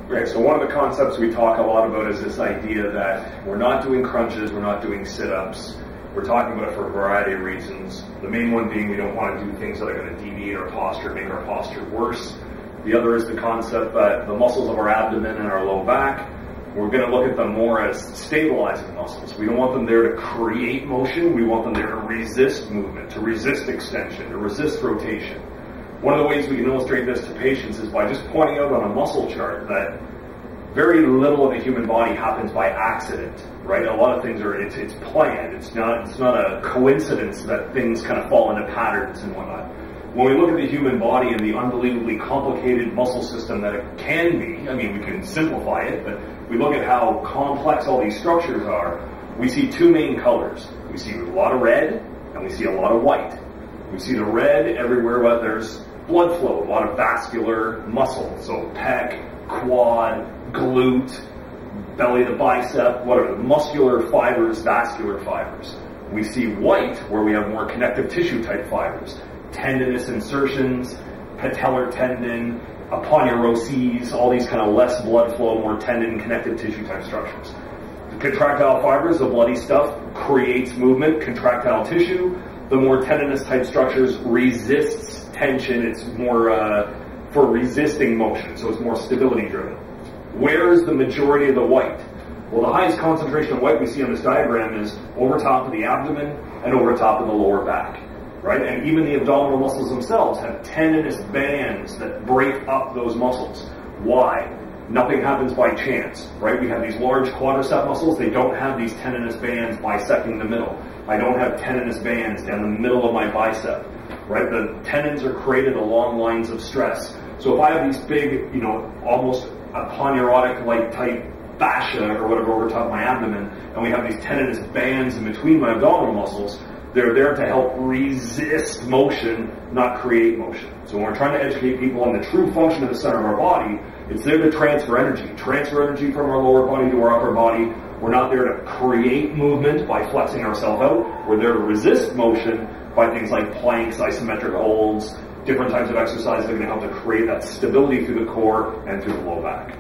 Okay, so one of the concepts we talk a lot about is this idea that we're not doing crunches, we're not doing sit-ups. We're talking about it for a variety of reasons. The main one being we don't want to do things that are going to deviate our posture, make our posture worse. The other is the concept that the muscles of our abdomen and our low back, we're going to look at them more as stabilizing muscles. We don't want them there to create motion. We want them there to resist movement, to resist extension, to resist rotation. One of the ways we can illustrate this to patients is by just pointing out on a muscle chart that very little of the human body happens by accident, right? A lot of things are, it's planned. It's not a coincidence that things kind of fall into patterns and whatnot. When we look at the human body and the unbelievably complicated muscle system that it can be, I mean, we can simplify it, but we look at how complex all these structures are, we see two main colors. We see a lot of red and we see a lot of white. We see the red everywhere where there's blood flow, a lot of vascular muscle, so pec, quad, glute, belly to bicep, whatever, muscular fibers, vascular fibers. We see white where we have more connective tissue type fibers, tendinous insertions, patellar tendon, aponeurosis, all these kind of less blood flow, more tendon, connective tissue type structures. The contractile fibers, the bloody stuff, creates movement, contractile tissue. The more tendinous type structures resists tension. It's more for resisting motion, so it's more stability driven. Where is the majority of the white? Well, the highest concentration of white we see on this diagram is over top of the abdomen and over top of the lower back, right? And even the abdominal muscles themselves have tendinous bands that break up those muscles. Why? Nothing happens by chance, right? We have these large quadricep muscles. They don't have these tendinous bands bisecting the middle. I don't have tendinous bands down the middle of my bicep, right? The tendons are created along lines of stress. So if I have these big, almost aponeurotic-like type fascia or whatever over top of my abdomen, and we have these tendinous bands in between my abdominal muscles, they're there to help resist motion, not create motion. So when we're trying to educate people on the true function of the center of our body, it's there to transfer energy from our lower body to our upper body. We're not there to create movement by flexing ourselves out. We're there to resist motion by things like planks, isometric holds, different types of exercises that are going to help to create that stability through the core and through the low back.